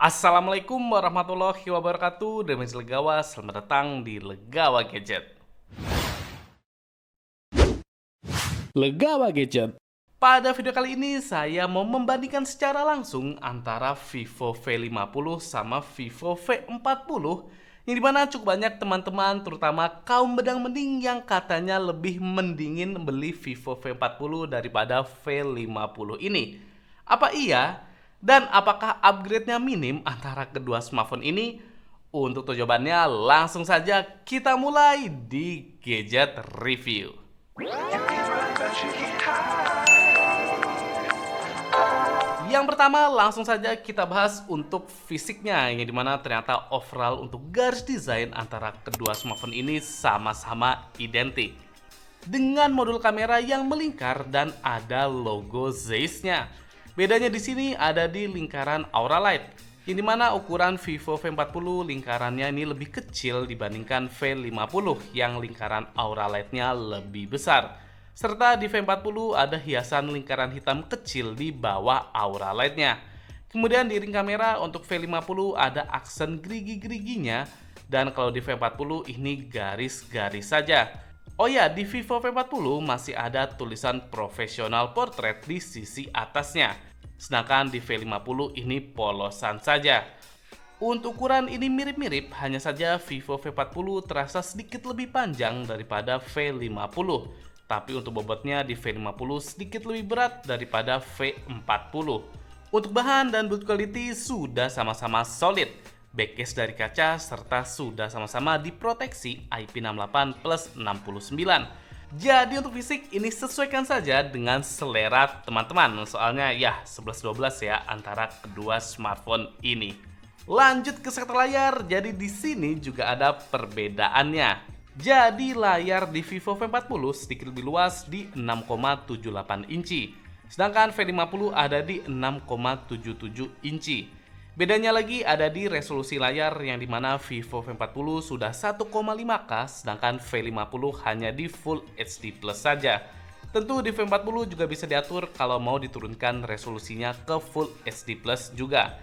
Assalamualaikum warahmatullahi wabarakatuh. Demikian Legawa, selamat datang di Legawa Gadget. Legawa Gadget. Pada video kali ini saya mau membandingkan secara langsung antara Vivo V50 sama Vivo V40, yang dimana cukup banyak teman-teman terutama kaum bedang mending yang katanya lebih mendingin beli Vivo V40 daripada V50 ini. Apa iya? Dan apakah upgrade-nya minim antara kedua smartphone ini? Untuk jawabannya langsung saja kita mulai di Gadget Review. Yang pertama langsung saja kita bahas untuk fisiknya, yang dimana ternyata overall untuk garis desain antara kedua smartphone ini sama-sama identik. Dengan modul kamera yang melingkar dan ada logo Zeiss-nya. Bedanya di sini ada di lingkaran Aura Light, yang dimana ukuran Vivo V40 lingkarannya ini lebih kecil dibandingkan V50 yang lingkaran Aura Light-nya lebih besar. Serta di V40 ada hiasan lingkaran hitam kecil di bawah Aura Light-nya. Kemudian di ring kamera untuk V50 ada aksen gerigi-geriginya, dan kalau di V40 ini garis-garis saja. Oh ya, di Vivo V40 masih ada tulisan Professional Portrait di sisi atasnya. Sedangkan di V50 ini polosan saja. Untuk ukuran ini mirip-mirip, hanya saja Vivo V40 terasa sedikit lebih panjang daripada V50. Tapi untuk bobotnya di V50 sedikit lebih berat daripada V40. Untuk bahan dan build quality sudah sama-sama solid. Backcase dari kaca serta sudah sama-sama diproteksi IP68+69. Jadi untuk fisik ini sesuaikan saja dengan selera teman-teman. Soalnya ya 11-12 ya antara kedua smartphone ini. Lanjut ke sektor layar, jadi di sini juga ada perbedaannya. Jadi layar di Vivo V40 sedikit lebih luas di 6,78 inci. Sedangkan V50 ada di 6,77 inci. Bedanya lagi ada di resolusi layar, yang dimana Vivo V40 sudah 1,5K sedangkan V50 hanya di Full HD Plus saja. Tentu di V40 juga bisa diatur kalau mau diturunkan resolusinya ke Full HD Plus juga.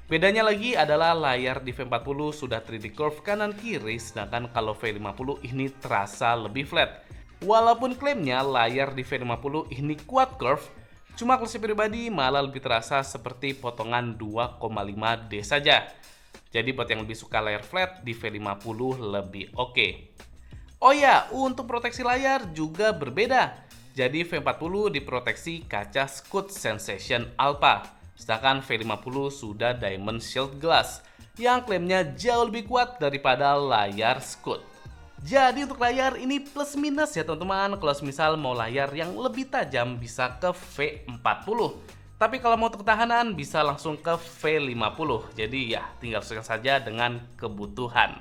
Bedanya lagi adalah layar di V40 sudah 3D curve kanan kiri, sedangkan kalau V50 ini terasa lebih flat. Walaupun klaimnya layar di V50 ini quad curve, cuma kalau saya pribadi malah lebih terasa seperti potongan 2,5D saja. Jadi buat yang lebih suka layar flat, di V50 lebih oke. Oh ya, untuk proteksi layar juga berbeda. Jadi V40 diproteksi kaca Scoot Sensation Alpha. Sedangkan V50 sudah Diamond Shield Glass, yang klaimnya jauh lebih kuat daripada layar Scoot. Jadi untuk layar ini plus minus ya teman-teman. Kalau misal mau layar yang lebih tajam bisa ke V40. Tapi kalau mau untuk ketahanan bisa langsung ke V50. Jadi ya tinggal sesuaikan saja dengan kebutuhan.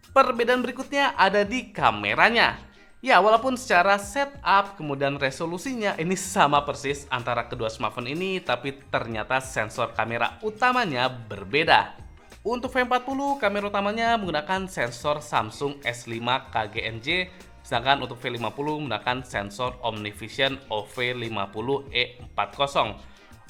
Perbedaan berikutnya ada di kameranya. Ya walaupun secara setup kemudian resolusinya ini sama persis antara kedua smartphone ini, tapi ternyata sensor kamera utamanya berbeda. Untuk V40 kamera utamanya menggunakan sensor Samsung S5 KGNJ, sedangkan untuk V50 menggunakan sensor OmniVision OV50E40.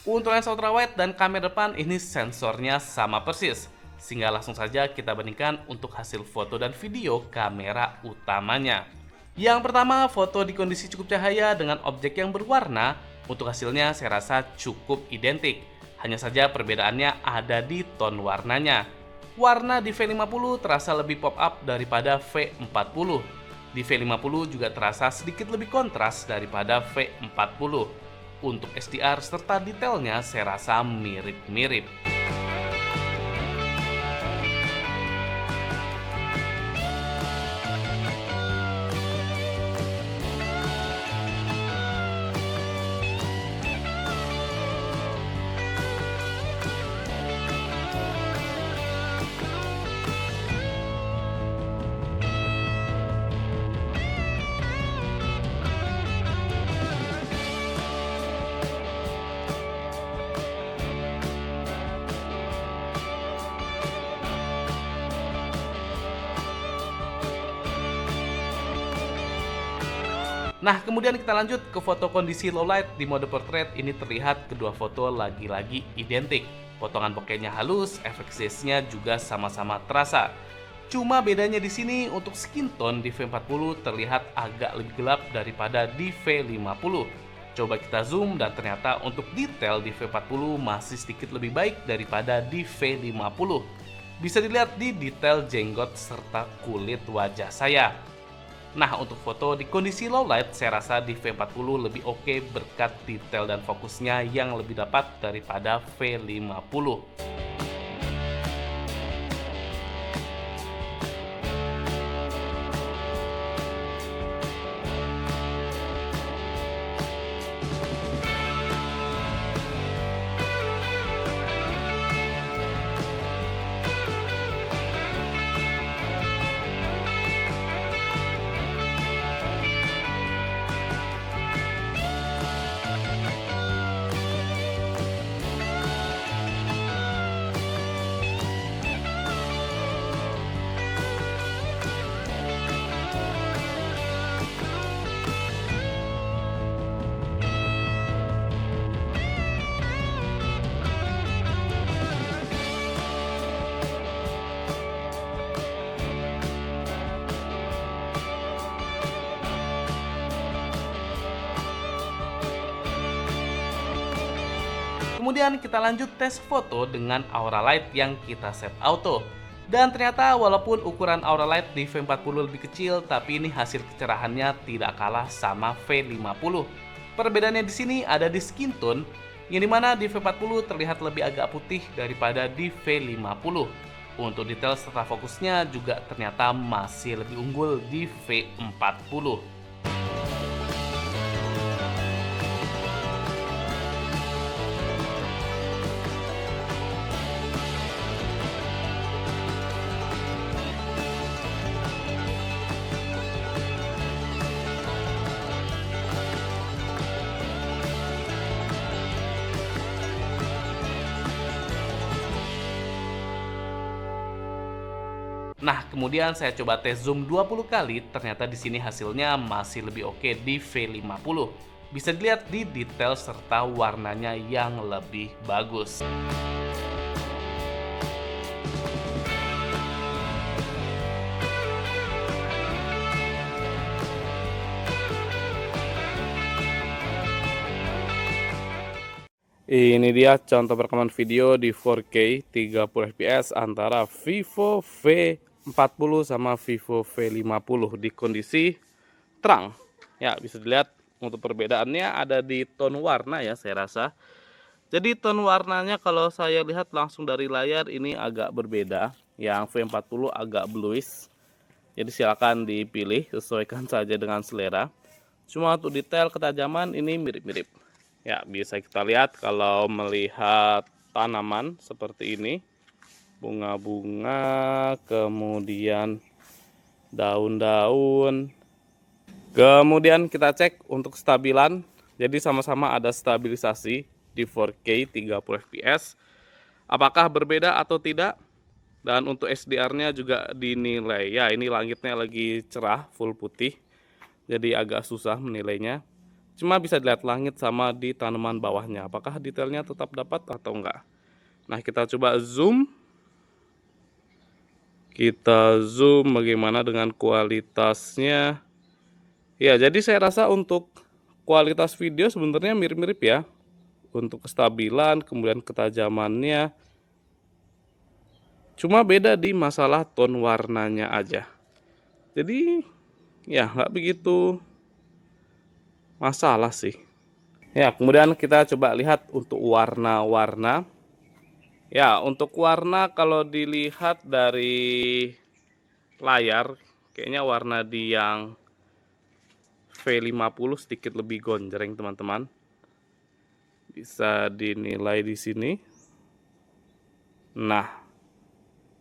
Untuk lensa ultrawide dan kamera depan ini sensornya sama persis, sehingga langsung saja kita bandingkan untuk hasil foto dan video kamera utamanya. Yang pertama, foto di kondisi cukup cahaya dengan objek yang berwarna. Untuk hasilnya saya rasa cukup identik. Hanya saja perbedaannya ada di ton warnanya. Warna di V50 terasa lebih pop up daripada V40. Di V50 juga terasa sedikit lebih kontras daripada V40. Untuk SDR serta detailnya saya rasa mirip-mirip. Nah, kemudian kita lanjut ke foto kondisi low light di mode portrait. Ini terlihat kedua foto lagi-lagi identik. Potongan bokehnya halus, efek zestnya juga sama-sama terasa. Cuma bedanya di sini untuk skin tone di V40 terlihat agak lebih gelap daripada di V50. Coba kita zoom dan ternyata untuk detail di V40 masih sedikit lebih baik daripada di V50. Bisa dilihat di detail jenggot serta kulit wajah saya. Nah, untuk foto di kondisi low light, saya rasa di V40 lebih oke berkat detail dan fokusnya yang lebih dapat daripada V50. Kemudian kita lanjut tes foto dengan aura light yang kita set auto. Dan ternyata walaupun ukuran aura light di V40 lebih kecil, tapi ini hasil kecerahannya tidak kalah sama V50. Perbedaannya di sini ada di skin tone, yang dimana di V40 terlihat lebih agak putih daripada di V50. Untuk detail serta fokusnya juga ternyata masih lebih unggul di V40. Nah, kemudian saya coba tes zoom 20 kali, ternyata di sini hasilnya masih lebih oke di V50. Bisa dilihat di detail serta warnanya yang lebih bagus. Ini dia contoh perekaman video di 4K 30 fps antara Vivo V40 sama Vivo V50 di kondisi terang. Ya, bisa dilihat untuk perbedaannya ada di tone warna ya, saya rasa. Jadi tone warnanya kalau saya lihat langsung dari layar ini agak berbeda. Yang V40 agak bluish. Jadi silakan dipilih, sesuaikan saja dengan selera. Cuma untuk detail ketajaman ini mirip-mirip. Ya, bisa kita lihat kalau melihat tanaman seperti ini. Bunga-bunga, kemudian daun-daun. Kemudian kita cek untuk stabilan. Jadi sama-sama ada stabilisasi di 4K 30 fps. Apakah berbeda atau tidak? Dan untuk SDR-nya juga dinilai. Ya, ini langitnya lagi cerah, full putih. Jadi agak susah menilainya. Cuma bisa dilihat langit sama di tanaman bawahnya. Apakah detailnya tetap dapat atau enggak? Nah, kita coba zoom. Kita zoom bagaimana dengan kualitasnya. Ya, jadi saya rasa untuk kualitas video sebenarnya mirip-mirip ya. Untuk kestabilan, kemudian ketajamannya. Cuma beda di masalah tone warnanya aja. Jadi, ya nggak begitu masalah sih. Ya, kemudian kita coba lihat untuk warna-warna. Ya, untuk warna kalau dilihat dari layar, kayaknya warna di yang V50 sedikit lebih gonjreng, teman-teman. Bisa dinilai di sini. Nah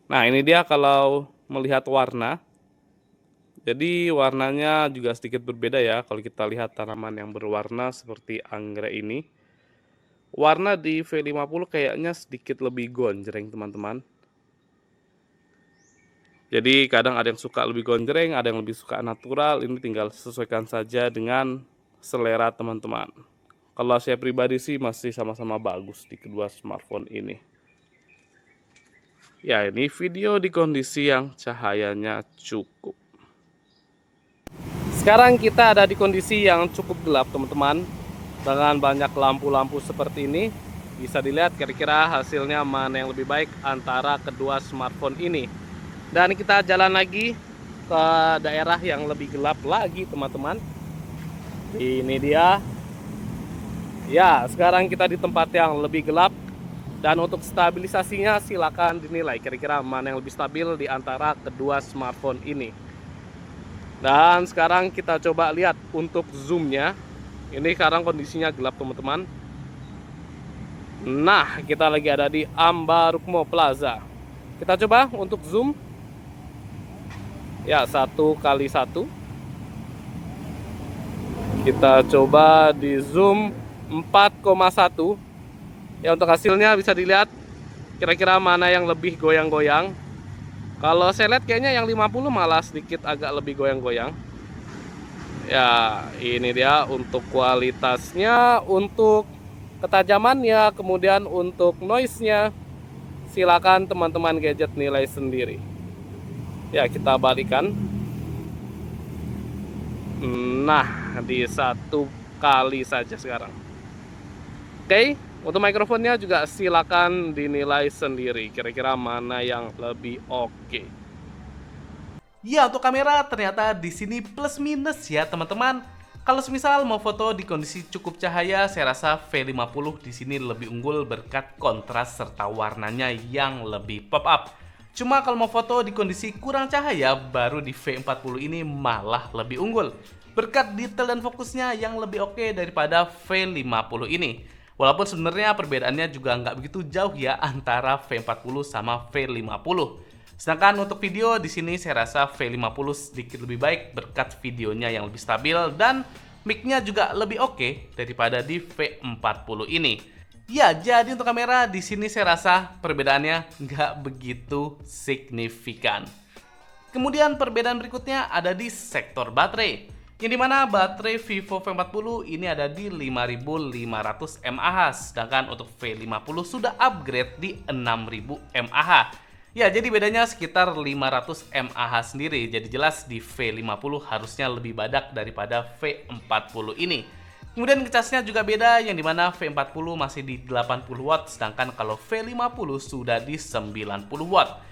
ini dia kalau melihat warna. Jadi warnanya juga sedikit berbeda ya kalau kita lihat tanaman yang berwarna seperti anggrek ini. Warna di V50 kayaknya sedikit lebih gonjreng, teman-teman. Jadi kadang ada yang suka lebih gonjreng, ada yang lebih suka natural. Ini tinggal sesuaikan saja dengan selera teman-teman. Kalau saya pribadi sih masih sama-sama bagus di kedua smartphone ini. Ya, ini video di kondisi yang cahayanya cukup. Sekarang kita ada di kondisi yang cukup gelap, teman-teman. Dengan banyak lampu-lampu seperti ini, bisa dilihat kira-kira hasilnya mana yang lebih baik antara kedua smartphone ini. Dan kita jalan lagi ke daerah yang lebih gelap lagi, teman-teman. Ini dia. Ya, sekarang kita di tempat yang lebih gelap. Dan untuk stabilisasinya silakan dinilai kira-kira mana yang lebih stabil di antara kedua smartphone ini. Dan sekarang kita coba lihat untuk zoomnya. Ini sekarang kondisinya gelap, teman-teman. Nah, kita lagi ada di Ambarukmo Plaza. Kita coba untuk zoom. Ya, 1x1. Kita coba di zoom 4,1. Ya, untuk hasilnya bisa dilihat kira-kira mana yang lebih goyang-goyang. Kalau saya lihat kayaknya yang 50 malah sedikit agak lebih goyang-goyang. Ya, ini dia untuk kualitasnya, untuk ketajamannya, kemudian untuk noise-nya. Silakan teman-teman gadget nilai sendiri. Ya, kita balikan. Nah, di 1 kali saja sekarang. Oke, untuk mikrofonnya juga silakan dinilai sendiri. Kira-kira mana yang lebih oke. Ya, untuk kamera ternyata di sini plus minus ya, teman-teman. Kalau semisal mau foto di kondisi cukup cahaya, saya rasa V50 di sini lebih unggul berkat kontras serta warnanya yang lebih pop up. Cuma kalau mau foto di kondisi kurang cahaya, baru di V40 ini malah lebih unggul berkat detail dan fokusnya yang lebih oke daripada V50 ini. Walaupun sebenarnya perbedaannya juga nggak begitu jauh ya antara V40 sama V50. Sedangkan untuk video di sini saya rasa V50 sedikit lebih baik berkat videonya yang lebih stabil dan mic-nya juga lebih oke daripada di V40 ini. Ya, jadi untuk kamera di sini saya rasa perbedaannya nggak begitu signifikan. Kemudian perbedaan berikutnya ada di sektor baterai. Yang dimana baterai Vivo V40 ini ada di 5500 mAh, sedangkan untuk V50 sudah upgrade di 6000 mAh. Ya, jadi bedanya sekitar 500 mAh sendiri. Jadi jelas di V50 harusnya lebih badak daripada V40 ini. Kemudian ngecasnya juga beda, yang dimana V40 masih di 80 watt, sedangkan kalau V50 sudah di 90 watt.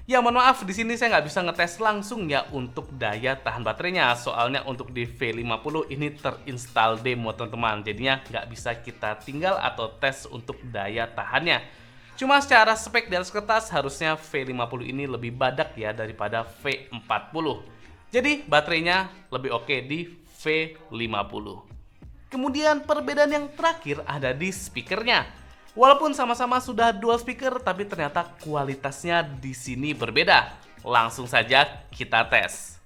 Ya, mohon maaf, di sini saya nggak bisa ngetes langsung ya untuk daya tahan baterainya. Soalnya untuk di V50 ini terinstall demo, teman-teman. Jadinya nggak bisa kita tinggal atau tes untuk daya tahannya. Cuma secara spek di atas kertas harusnya V50 ini lebih badak ya daripada V40. Jadi baterainya lebih oke di V50. Kemudian perbedaan yang terakhir ada di speakernya. Walaupun sama-sama sudah dual speaker, tapi ternyata kualitasnya di sini berbeda. Langsung saja kita tes.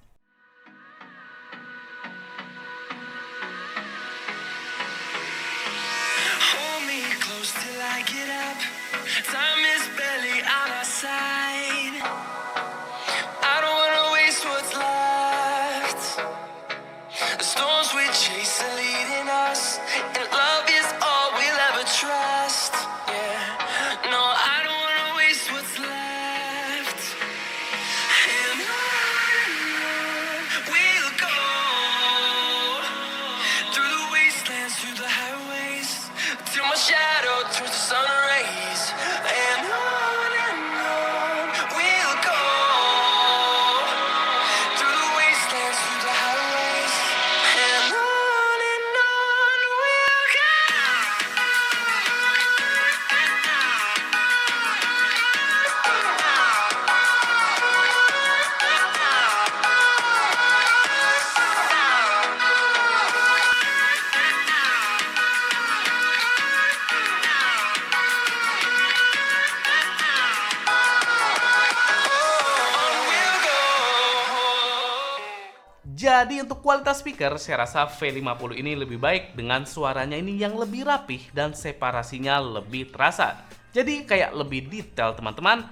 Jadi untuk kualitas speaker, saya rasa V50 ini lebih baik dengan suaranya ini yang lebih rapih dan separasinya lebih terasa. Jadi kayak lebih detail, teman-teman.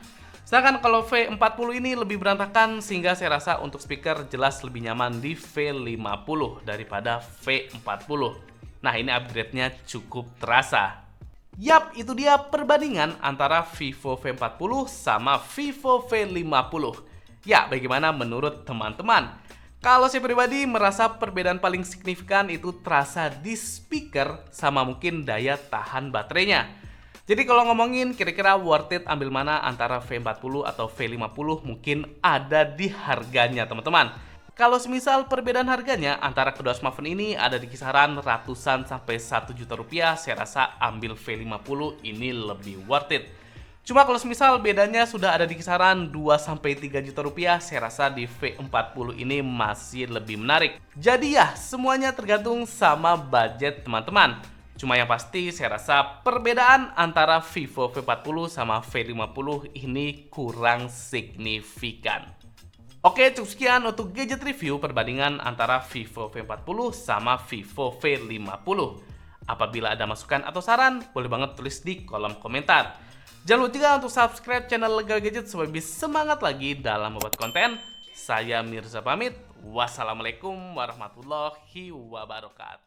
Sedangkan kalau V40 ini lebih berantakan, sehingga saya rasa untuk speaker jelas lebih nyaman di V50 daripada V40. Nah, ini upgrade-nya cukup terasa. Yap, itu dia perbandingan antara Vivo V40 sama Vivo V50. Ya, bagaimana menurut teman-teman? Kalau saya pribadi merasa perbedaan paling signifikan itu terasa di speaker sama mungkin daya tahan baterainya. Jadi kalau ngomongin kira-kira worth it ambil mana antara V40 atau V50 mungkin ada di harganya teman-teman. Kalau semisal perbedaan harganya antara kedua smartphone ini ada di kisaran ratusan sampai 1 juta rupiah, saya rasa ambil V50 ini lebih worth it. Cuma kalau semisal bedanya sudah ada di kisaran 2 sampai 3 juta rupiah, saya rasa di V40 ini masih lebih menarik. Jadi ya, semuanya tergantung sama budget teman-teman. Cuma yang pasti saya rasa perbedaan antara Vivo V40 sama V50 ini kurang signifikan. Oke, cukup sekian untuk gadget review perbandingan antara Vivo V40 sama Vivo V50. Apabila ada masukan atau saran, boleh banget tulis di kolom komentar. Jangan lupa juga untuk subscribe channel Legal Gadget supaya lebih semangat lagi dalam membuat konten. Saya Mirza pamit. Wassalamualaikum warahmatullahi wabarakatuh.